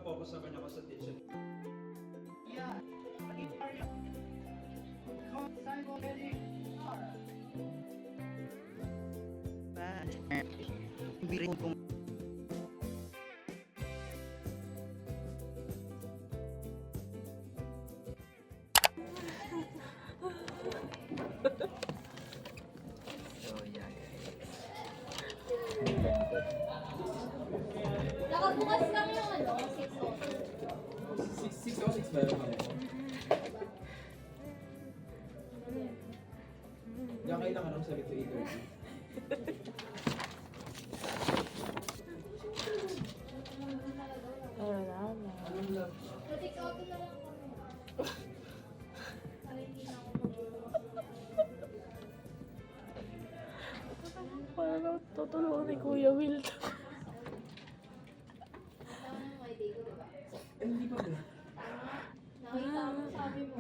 Focus naman ako sa teacher. Birin kong Nakabukas lang yung ano, 606 ba naman ako? Diyan kayo lang anong sabi to 8:30. Take out na lang kami. Para hindi na ako Parang tutulungan ni Kuya Will to. Tama yung my day ko, diba? Hindi pa ba? Nakita mo, sabi mo.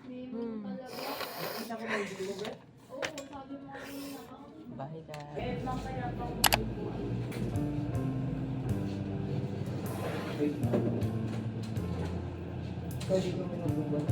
May mo talaga. Nakita ko may video mo ba? Oo, sabi mo kanina. bye guys. Wait. Ikaw di ko minugbugan.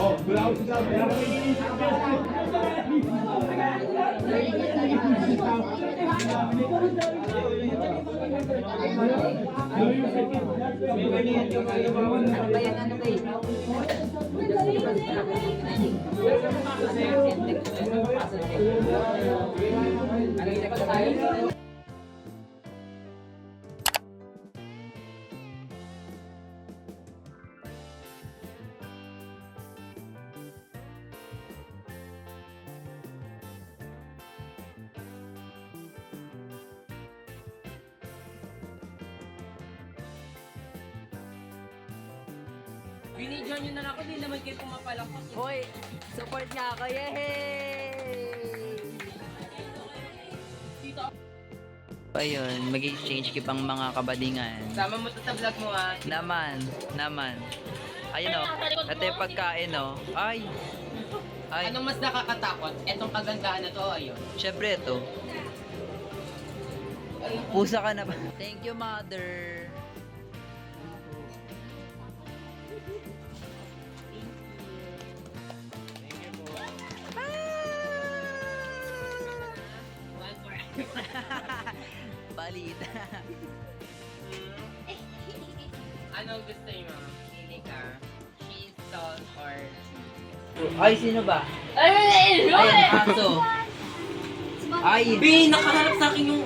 Oh, wala ko sinabi. Binidyo nyo na lang ako, di naman kayo pumapalakot. Hoy, support nga ako. Yay! Ayun, mag-exchange kipang mga kabadingan. Sama mo to sa vlog mo ah. Naman. Ayun o, ito yung pagkain o. Ay. Anong mas nakakatakot? Etong kagandahan na to, ayun. Syempre ito. Pusa ka na ba? Thank you, mother. Balita. Anong gusto nyo? Pili ka. Cheese, salt, or Ay, sino ba? Ay, Ay, ang aso. Ay, B, nakaharap sa akin yung...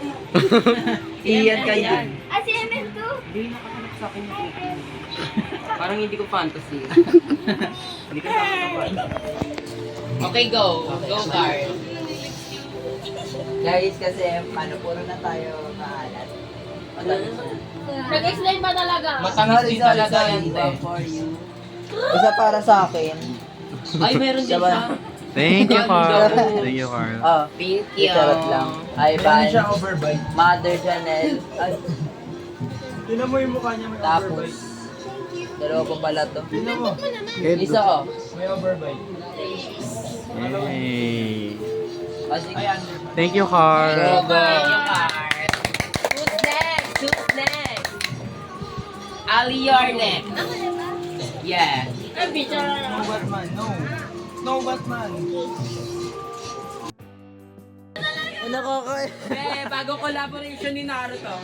iyan ka yan. Ah, si MS2. B, nakaharap sa akin yung... Parang hindi ko fantasy. Hindi ka nakakapag. Okay, go. Go, guard. Guys, kasi puro na tayo maalat. Nag-explain ba talaga? Matamis din talaga yan, te. For you. Isa para sa akin. Ay, meron din siya. Thank you, Ganda. Carl. Thank you, Carl. Oh, Thank you. itarot lang. Ivan, Mother Janelle. Ay, Tinan mo yung mukha niya, may tapos, overbite. dalawa pa pala to. Tinan mo, Isa oh. may overbite. Yay. Oh, sige. Thank you, Carl. Go, go. Thank you, Card. Who's next? Who's next? Ali, you're next. Yeah. Ay, picture na. Batman, no. No Batman. Ano ko ko? Bago collaboration ni Naruto.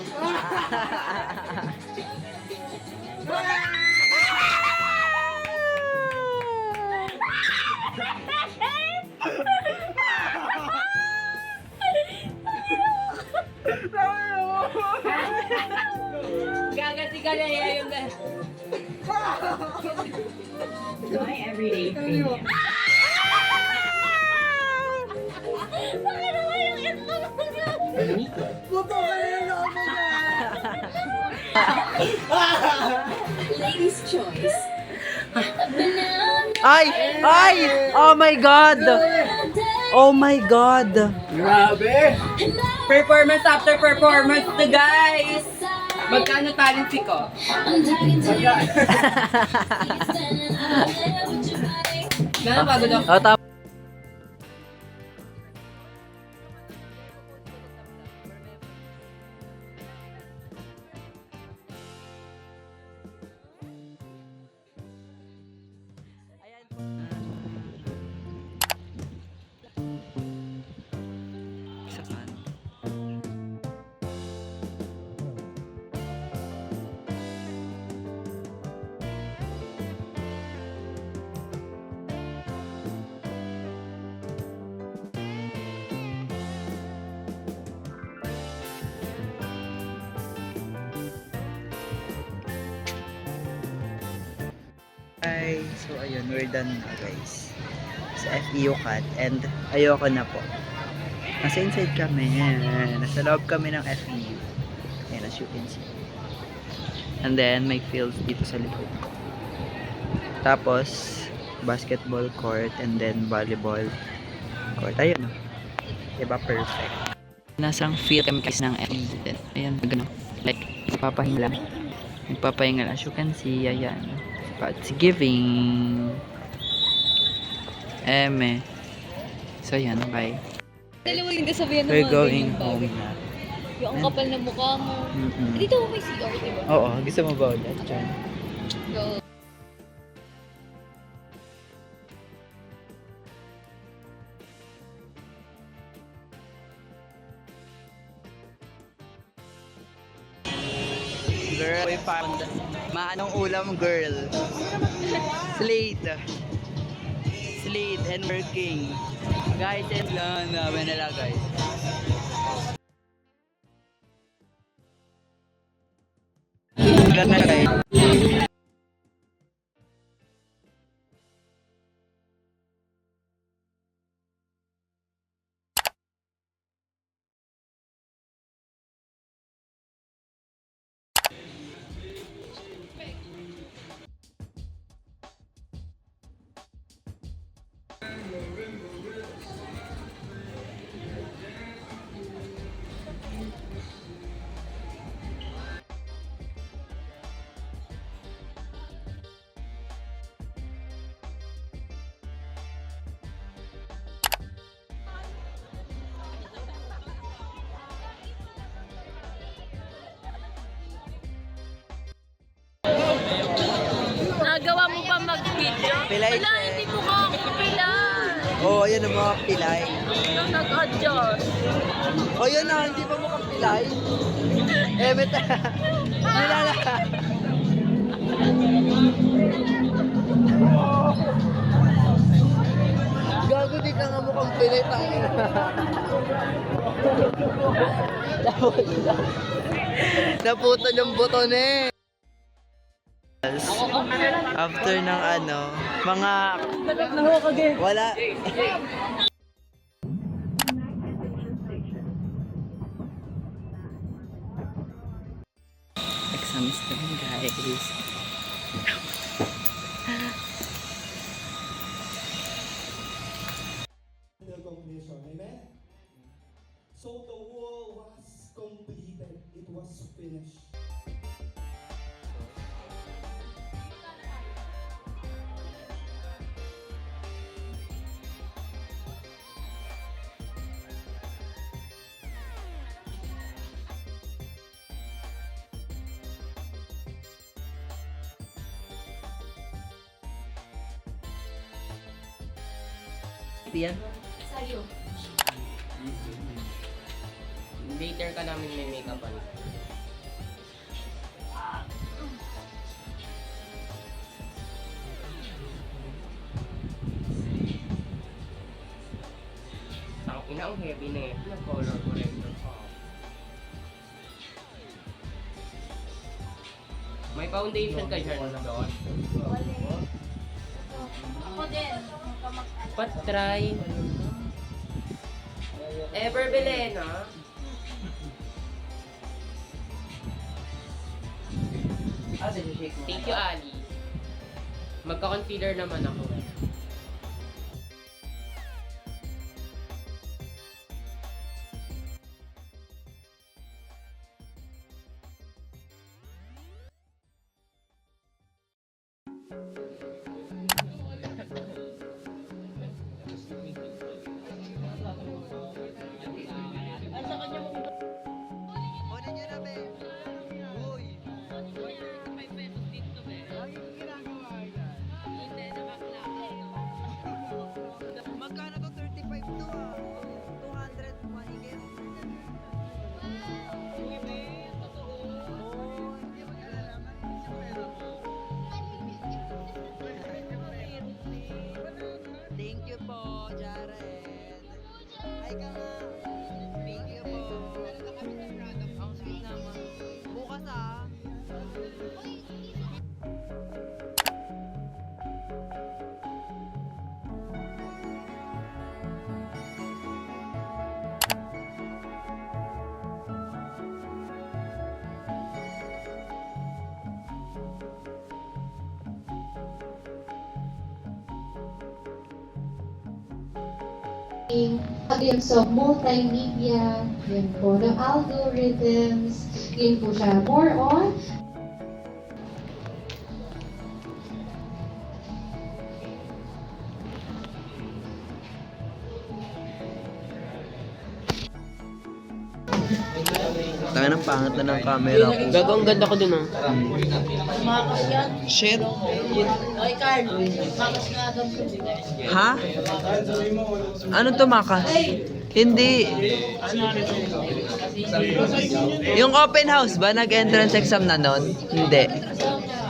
Gagati ka na yung... My everyday premium. Baka naman yung itlog mo. Ladies' choice. Ay! Ay! Oh my God! Oh my God! Grabe! Performance after performance to guys! Magkano talent fee ko? Gano'n bago daw? Oh, tama. Hi! So ayun, we're done na guys. Sa FEU cut and ayoko na po. Nasa inside kami. Nasa loob kami ng FEU. Ayan, as you can see. And then may fields dito sa likod. Tapos basketball court and then volleyball court. Ayun. Diba perfect. Nasang field kami kasi ng FEU. Ayan, gano'n. Like, nagpapahinga lang. Nagpapahinga lang. As you can see, ayan. It's giving. So yan, bye. Dali mo hindi sabihin We're going home na. Yung kapal na mukha mo. Dito mo may CR, diba? Oo, gusto mo ba ulit? Diyan. Go. girl. Maanong ulam, girl? Slate. Slate and working. Guys, and lang. Dami nila, guys. Ulan na, guys. Nagawa mo pa mag-video? Pilay, Wala, hindi mo ka ako pilay. Oo, yan ang mga pilay. Yung nag-adjust. O yun na, hindi pa mukhang pilay. Beta. Nilala. Gago, di ka nga mukhang pilay tayo. Naputol yung buton eh. After ng ano, mga... Wala. Exams kami, guys. Recognition, amen? So the wall was completed, it was finished. Yan. Sa'yo. Later ka namin may make-upan. Ang ina ang heavy na eh. Color corrector pa. May foundation ka dyan doon. Ako din. Patry. Ever Belena? Thank you, Ali. Magka-consider naman ako. Magkano to? 35 to ah. 200 mahigit. Thank you po, Jared. Hi ka nga. Thank you po. Ang sweet naman. Bukas ah. Audience of multimedia, yun po, ng algorithms, yun po siya, more on Tanga ng pangit na ng camera ko. Gago, ang ganda ko dun ah. Shit. Ay, Carl. Makas nga daw. Ha? Anong tumakas? Hindi. Yung open house ba? Nag-entrance exam na nun? Hindi.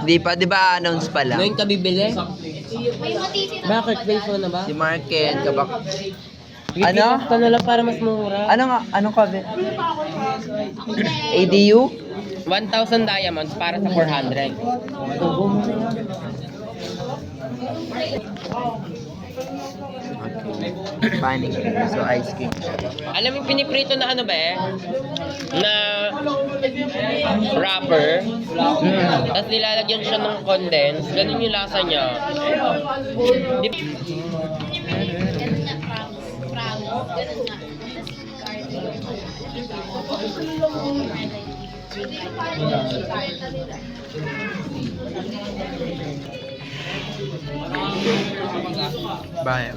Hindi pa, di ba announce pa lang? Ngayon ka bibili? Bakit? Base mo na ba? Si Market, kabak... Ano? Ka na lang para mas mura. Ano nga? Anong kabe? ADU? 1,000 diamonds para sa 400. Panig. So, ice cream. Alam mo yung piniprito na ano ba eh? Na wrapper. Tapos nilalagyan siya ng condense. Ganun yung lasa niya. Bye.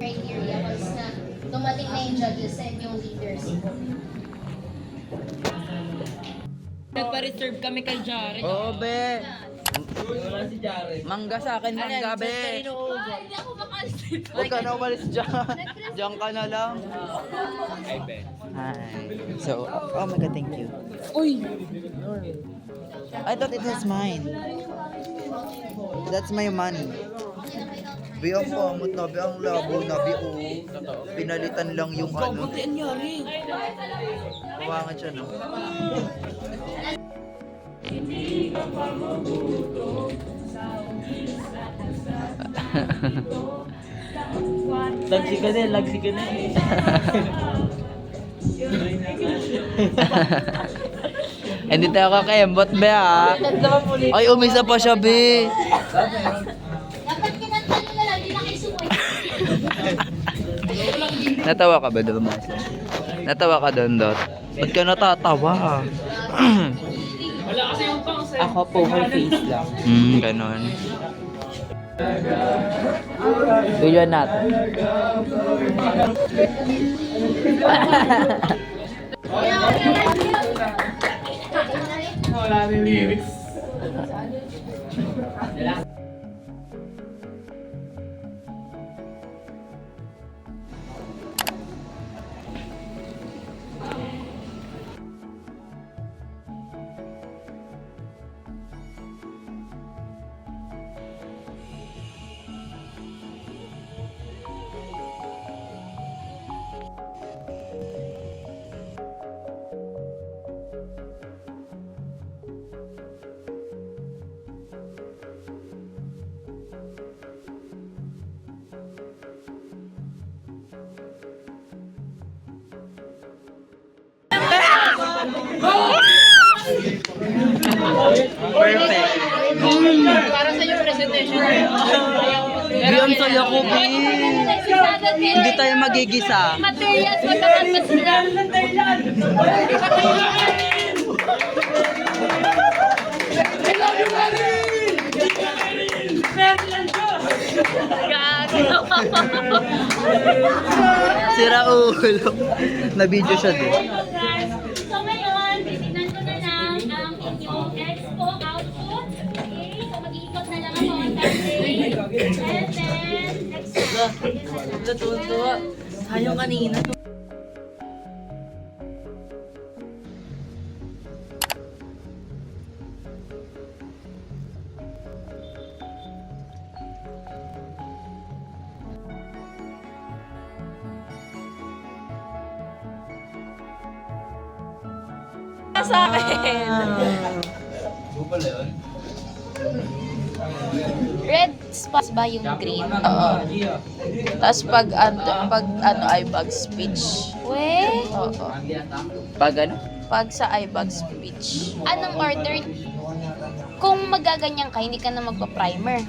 criteria was na dumating na yung judges and yung leaders. Nagpa-reserve kami kay Jared. Oo, be. Mangga sa akin, mangga, be. Hindi ako makalit. Huwag ka na umalis dyan. Diyan ka na lang. Hi. So, oh my God, thank you. Uy! I thought it was mine. That's my money. Be, ang pamot na, be, ang labo na, be, oh. Pinalitan lang yung ano. Ang yari. Kawangan siya, no? Lagsi ka na, lagsi ka na. Hindi tayo kakembot, be, ha? Ay, umisa pa siya, be. Dapat kinanta nyo na lang, di na kayo sumuwi. Natawa ka ba doon, Marcel? Natawa ka doon, Dot? Ba't ka natatawa? Ako po, her face lang. Ganon. Video natin. Wala na lyrics. Perfect. Para sa yung presentation. Beyond saya ko, be. Hindi tayo magigisa. Materials, magkakapas sila. Gago. Sira ulo. Na-video siya din. So ngayon, titignan ko na lang ang inyong expo output. Okay, so mag-iikot na lang ako on that day. And then, next time. Natutuwa. Sayang kanina. sa akin. Red spots ba yung green? Oo. Tapos pag iBug speech. We? Oo. Pag ano? Pag sa iBug speech. Anong order? Kung magaganyan ka, hindi ka na magpa-primer.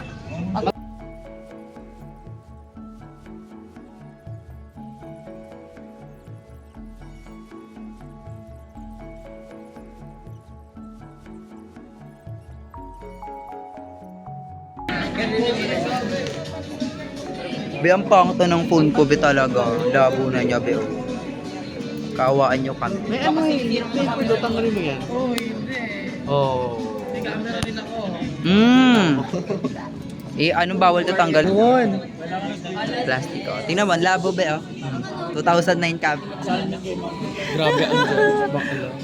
Be, ang pangit na ng phone ko, be talaga. Labo na niya, be. Kaawaan nyo kami. May ano eh. May pulo, tanggalin mo yan. Oh, hindi. Oh. Anong bawal to tanggal? Plastic, oh. Tingnan mo, ang labo, be, oh. 2009 cab. Grabe, ang bakla.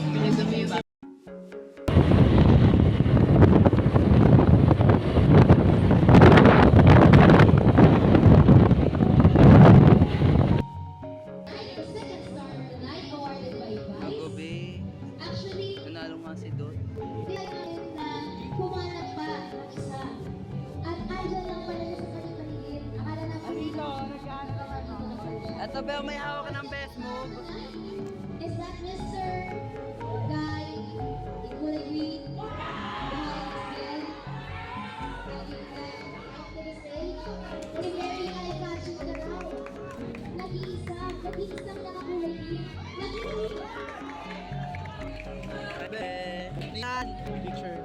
Second star of the night awarded by Vice. Be. Actually, Nanalo nga si Dot. hindi natin na pumanap pa ang isa. At andyan lang pala siya sa paligid. Akala na Ito, be, may hawak ka ng best move. Is that Mr. Guy Igualagui? Nag-iisang nakakulay green. Picture.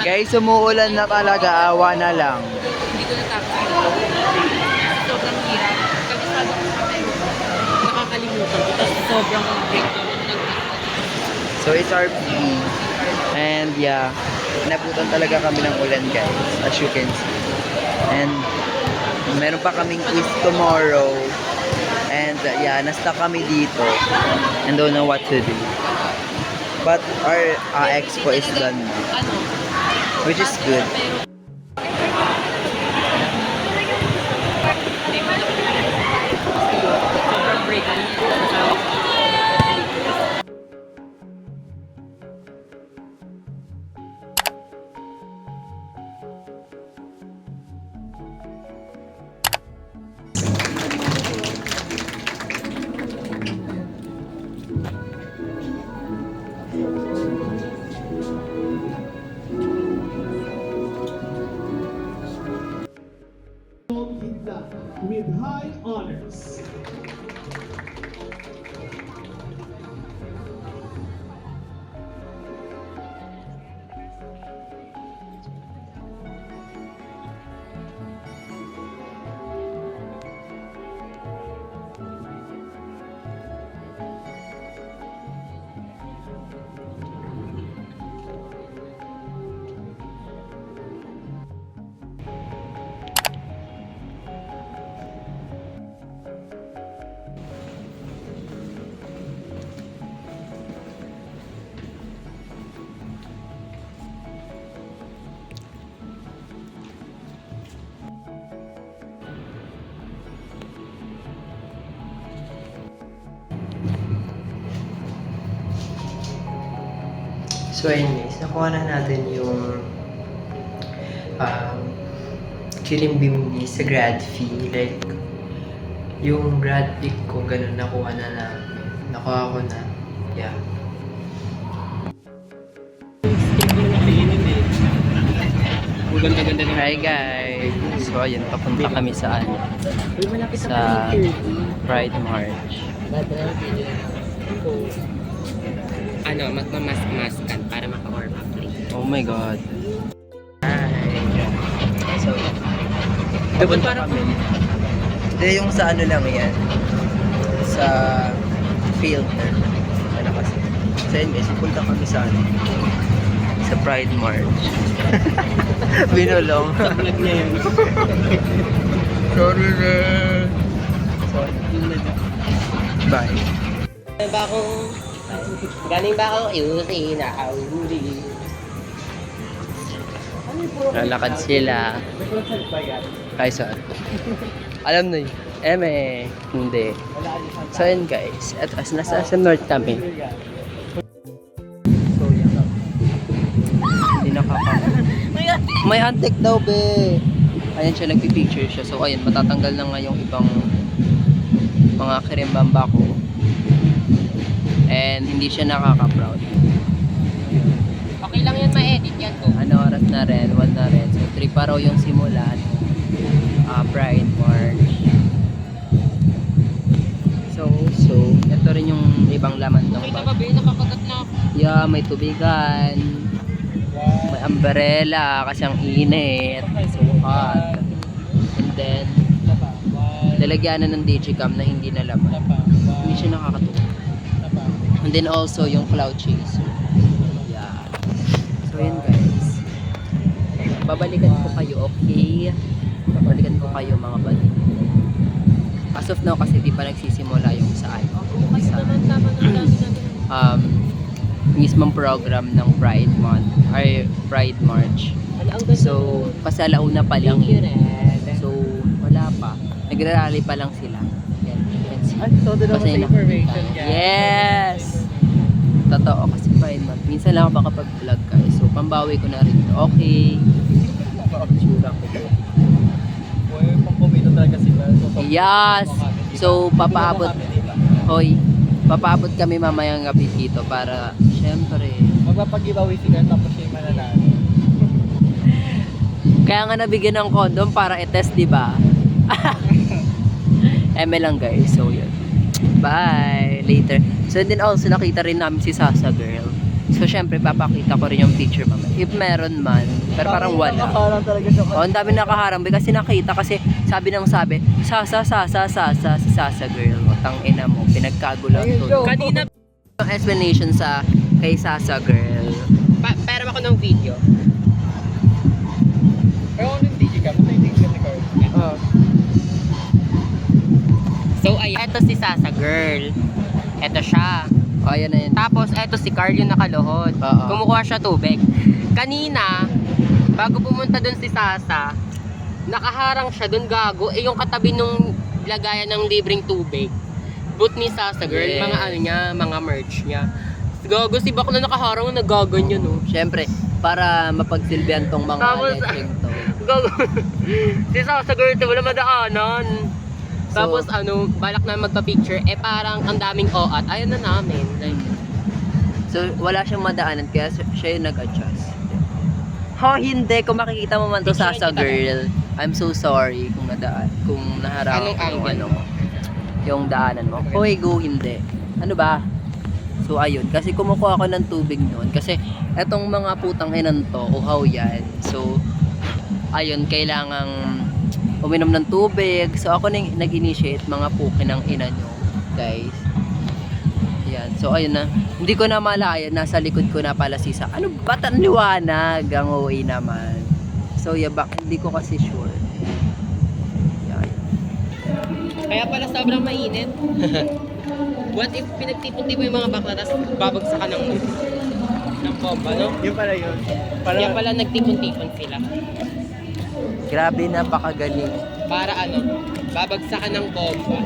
Guys, umuulan na talaga. Awa na lang. Hindi ko natapos. Sobrang hirap. Kabisado ko sa pero nakakalimutan ko. Tapos sobrang So, it's our PE. And yeah, nabutan talaga kami ng ulan, guys. As you can see. And meron pa kaming quiz tomorrow. And yeah, nasta kami dito. And don't know what to do. But our expo is done now. Which is good. sobrang break. with high honors. So anyways, nakuha na natin yung chilimbim ni sa grad fee. Like, yung grad pick ko, ganun, nakuha ko na. Yeah. Hi guys! So ayun, papunta kami sa Pride March. Magmamaskan para maka-warm up. Oh my god. Hi! So Pupunta kami. Hindi, yung sa ano lang yan. Sa filter. Ano kasi. So yun guys, pupunta kami sa ano. Sa Pride March. Binulong. Sa vlog niya yun. Sorry na. Sorry. Bye. Galing ba akong iusin na kahuli? Lalakad sila. Kaya saan? Alam na yun. Hindi. So yun guys. At as nasa sa north kami. So yan. Hindi May antik daw be. Ayan siya, nagpipicture siya. So ayun, matatanggal na nga yung ibang mga kirimbamba ko. And hindi siya nakaka-proud. Okay lang yan, ma-edit yan ko. Ano oras na rin? 1 na rin. So 3 pa raw yung simulan. Pride March. So ito rin yung ibang laman ng Okay na bag. ba, be? Nakakagat na ako. Yeah, may tubigan. May umbrella kasi ang init. So hot. And then lalagyanan ng digicam na hindi na laman. Hindi siya nakakatuwa. And then also yung cloud chaser. Yeah. So yun guys. Babalikan ko kayo, okay? Babalikan ko kayo mga buddy. As of now kasi di pa nagsisimula yung sa mismong program ng Pride Month or Pride March. So pasalauna pa lang yun. So wala pa. Nagrarally pa lang sila. Yan, you can see. Kasi information yes! Totoo kasi Pride Month. Minsan lang ako makapag-vlog guys. So pambawi ko na rin ito. Okay. Sura ko. Yes! So papaabot. Hoy. Papaabot kami mamayang gabi dito para syempre Magpapag-giveaway sila tapos siya yung mananalo. kaya nga nabigyan ng condom para i-test, di ba? Lang guys. So yun. Bye. Later. So then also nakita rin namin si Sasa girl. So syempre papakita ko rin yung picture mamaya. If meron man. Pero parang wala. Nakaharang talaga siya. Ang dami nakaharang kasi nakita kasi sabi Sasa si Sasa girl. Tangina mo. Pinagkagulo to. Kanina, Yung explanation sa kay Sasa girl. pero ako ng video. Pero kung yung digicam, ito yung digicam ni Carl. So, ay, eto si Sasa girl. Eto siya. O ayan na yun. Tapos, eto si Carl yung nakaluhod. Oo. Kumukuha siya tubig. Kanina, bago pumunta dun si Sasa, nakaharang siya dun gago. Yung katabi nung lagayan ng libreng tubig. Boot ni Sasa girl, Yeah. mga ano niya, mga merch niya. Gago, si bakla nakaharang, nagaganyan no. Syempre, para mapagsilbihan tong mga Tapos, lecheng to. Gago. Si Sasa girl, wala madaanan. So, Tapos balak na magpa-picture, parang ang daming oat. Ayun na namin. Like, So, wala siyang madaanan kaya siya yung nag-adjust. Hindi. Kung makikita mo man to Picture Sasa kita. girl, I'm so sorry kung naharap Anong yung angle? yung daanan mo. Go, hindi. Ano ba? So, ayun. Kasi kumukuha ako ng tubig noon. Kasi, etong mga putang inan to, uhaw yan. So, ayun, kailangang uminom ng tubig. So, ako nag-initiate mga puki ng ina nyo, guys. Yan. So, ayun na. Hindi ko na malaya. Nasa likod ko na pala si Sa. Ano ba? Tan liwanag. Ang OA naman. So, hindi ko kasi sure. Yan. kaya pala sobrang mainit. What if pinagtipon-tipon yung mga bakla tapos babagsakan ng bomba, no? Yun pala yun. Kaya pala nagtipon-tipon sila. Grabe, napakagaling. Para babagsakan ng bomba.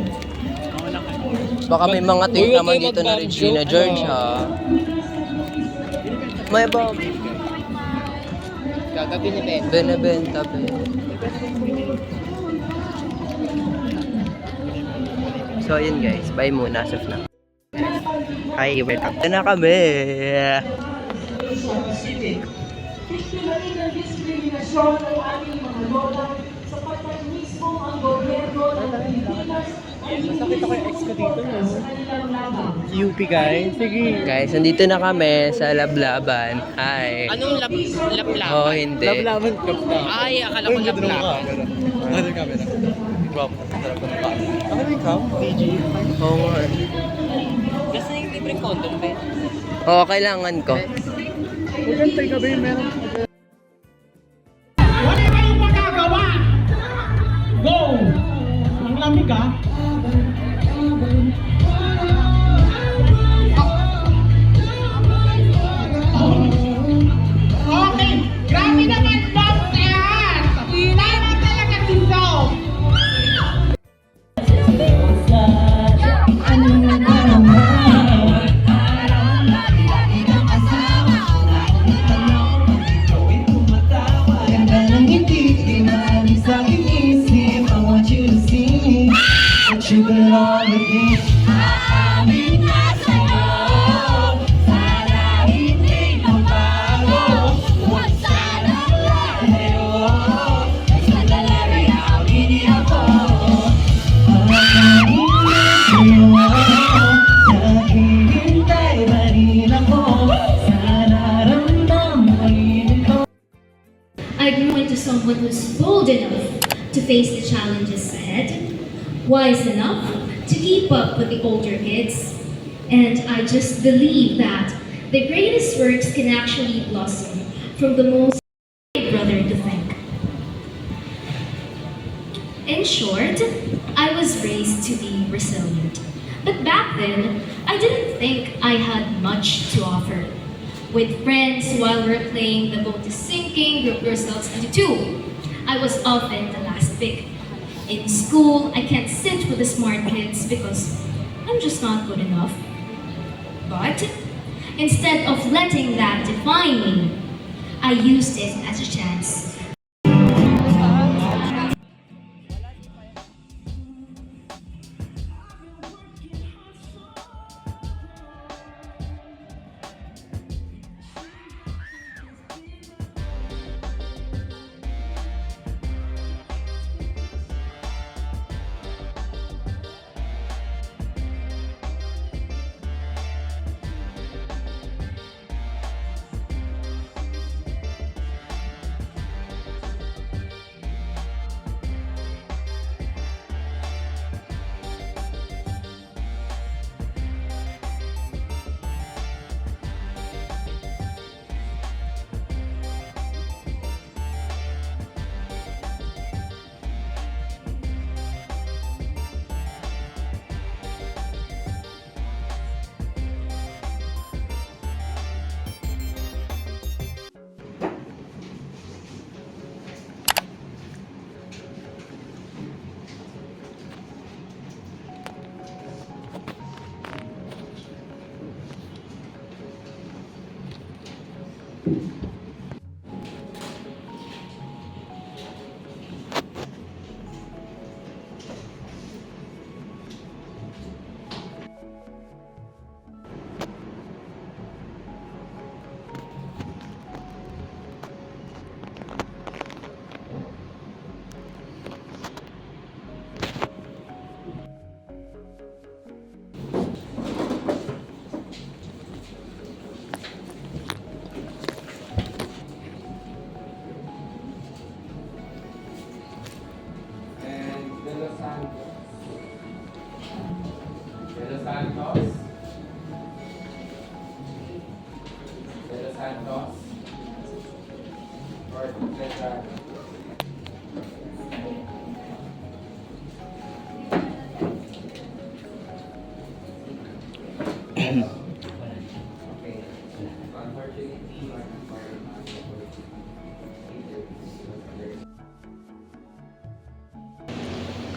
Baka may mga ting Uy, naman huwag dito na mag-bomb Regina joke, George, ha? May bomb. Gagabi ni Ben. Benebenta, be. So, yun guys. Bye muna. As of now. Hi, welcome. Ito na kami. Masakit ako yung ex ko dito. UP guys. Sige. Guys, nandito na kami sa Lablaban. Hi. Anong laplaban? Oh, hindi. Lablaban ka pa. Ay, akala ko laplaban. Ano yung camera? Wow, sarap ko na ba? Ano yung ikaw? PG? Oo nga. Kasi yung libreng condom, be. Oo, kailangan ko. Huwag kang gabi, meron. Wala kayong magagawa! Go! Ang lamig ah! Okay, grabe naman love yan! Tama talaga dito! I grew into someone who's bold enough to face the challenges ahead, wise enough to keep up with the older kids, and I just believe that the greatest works can actually blossom from the most brother to thank. In short, I was raised to be resilient. But back then, I didn't think I had much to offer. With friends, while we're playing the boat is sinking, group yourselves into two. I was often the last pick. In school, I can't sit with the smart kids because I'm just not good enough. But instead of letting that define me, I used it as a chance.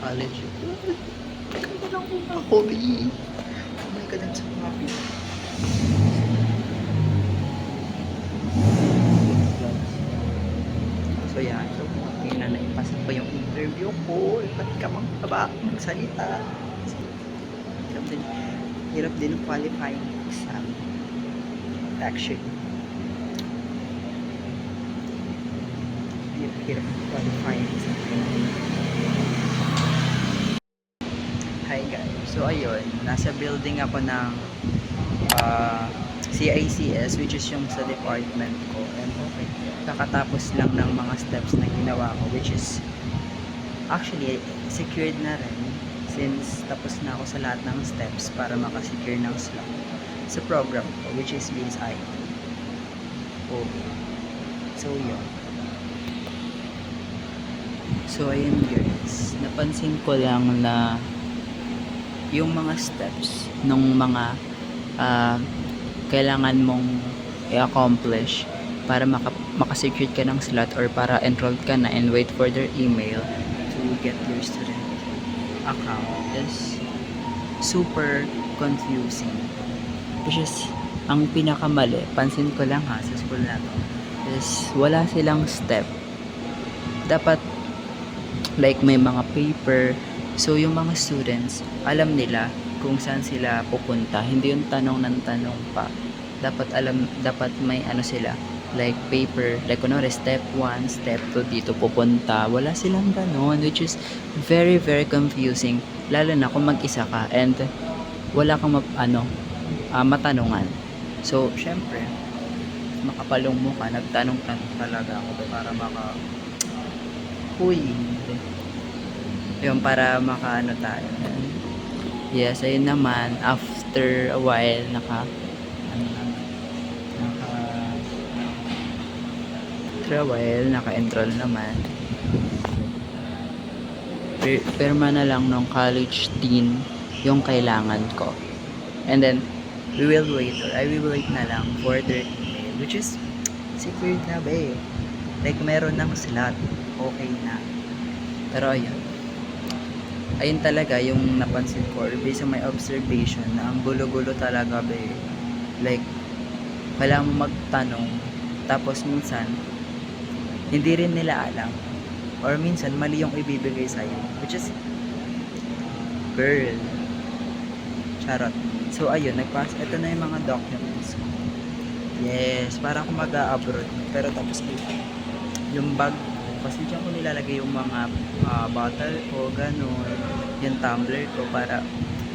College. Ganda lang ako, eh. Oh my God, I'm so happy. So yeah, so yun na naipasa ko yung interview ko. Ba't ka magsalita? Hirap din ang qualifying exam. Actually. Hirap qualifying exam. Hi guys. So ayun, nasa building ako ng CICS, which is yung sa department ko. And okay, kakatapos lang ng mga steps na ginawa ko, which is Actually, secured na rin since tapos na ako sa lahat ng steps para makasecure ng slot sa program ko, which is BS IT. Okay. So, yun. So, ayun guys. Napansin ko lang na yung mga steps ng mga kailangan mong i-accomplish para makasecure ka ng slot or para enrolled ka na and wait for their email to get your student account is super confusing. Which is, ang pinakamali, pansin ko lang ha, sa school na to, is wala silang step. Dapat, like may mga paper, so yung mga students, alam nila kung saan sila pupunta. Hindi yung tanong ng tanong pa. Dapat may ano sila, like paper, like kunwari step 1, step 2 dito pupunta. Wala silang ganon, which is very very confusing, lalo na kung mag-isa ka and wala kang matanungan. So syempre makapalong mo ka, nagtanong talaga ako para yung para makaano tayo. Yes, ayun naman, after a while naka-enroll naman. Pirma na lang ng college dean yung kailangan ko. And then, I will wait na lang for their email, which is secured na ba eh. Like, meron ng slot, okay na. Pero ayun talaga yung napansin ko, or based on my observation, na ang gulo-gulo talaga ba eh. Like, kailangan mo magtanong, tapos minsan, hindi rin nila alam. Or minsan, mali yung ibibigay sa'yo. Which is, girl. Charot. So, ayun, ito na yung mga documents ko. Yes, parang ako mag-a-abroad. Pero tapos yung bag ko, kasi dyan ko nilalagay yung mga bottle ko, ganun. Yung tumbler ko, para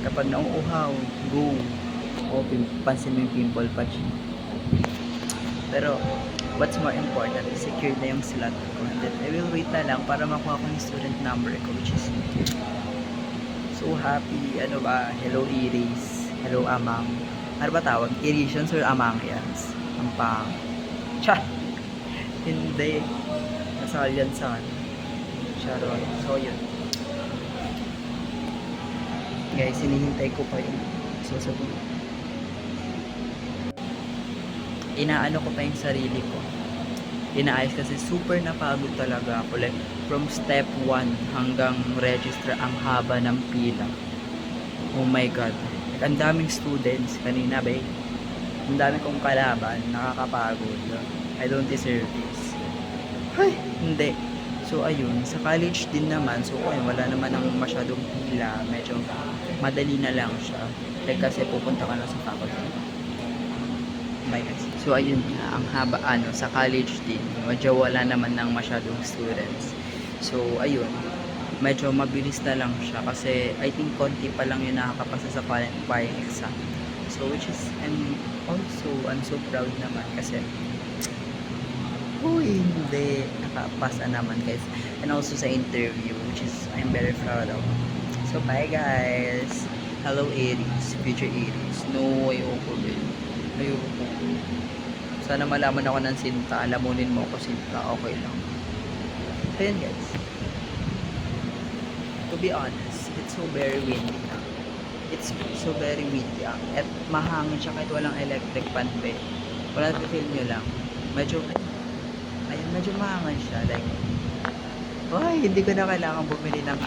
kapag nauuhaw, go. O, pansin mo yung pimple patch. Pero, what's more important is secure na yung slot ko. And then, I will wait na lang para makuha ko yung student number ko, which is so happy. Ano ba? Hello, Iris. Hello, Amang. Ano ba tawag? Irisians or Amangians? Ampang. Cha! Hindi. Nasal yan sa Sharon. So, yun. Guys, hinihintay ko pa yun. So, inaano ko pa yung sarili ko. Inaayos kasi super napagod talaga ako. Like, from step 1 hanggang register, ang haba ng pila. Oh my God. Like, ang daming students. Kanina ba eh. Ang dami kong kalaban. Nakakapagod. I don't deserve this. Ay, hindi. So, ayun. Sa college din naman. So, ayun, wala naman ang masyadong pila. Medyo madali na lang siya. Like, kasi pupunta ka na sa faculty. So ayun nga, ang haba sa college din, medyo wala naman ng masyadong students. So ayun, medyo mabilis na lang siya kasi I think konti pa lang yung nakakapasa sa qualifying exam. So which is, I'm so proud naman kasi hindi, nakapasa naman guys. And also sa interview, which is I'm very proud of. So bye guys. Hello Aries, future Aries. No, ayoko rin. Ayoko. Sana malaman ako ng Sinta. Alamunin mo ako Sinta. Okay lang. So yun guys. To be honest, it's so very windy na. It's so very windy. At mahangin siya kahit walang electric fan ba. Wala feel nyo lang. Medyo mahangin siya. Like, hindi ko na kailangan bumili ng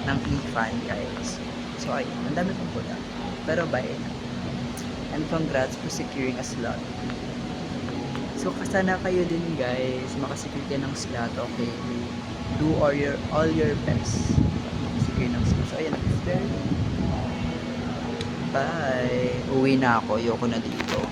e-fan guys. So ayun, ang dami kong pula. Pero bye na. And congrats for securing a slot. So, sana kayo din guys, makasecure kayo ng slot, okay? Do all your best. Makasecure ng slot. So, ayan, bye! Uwi na ako, ayoko na dito.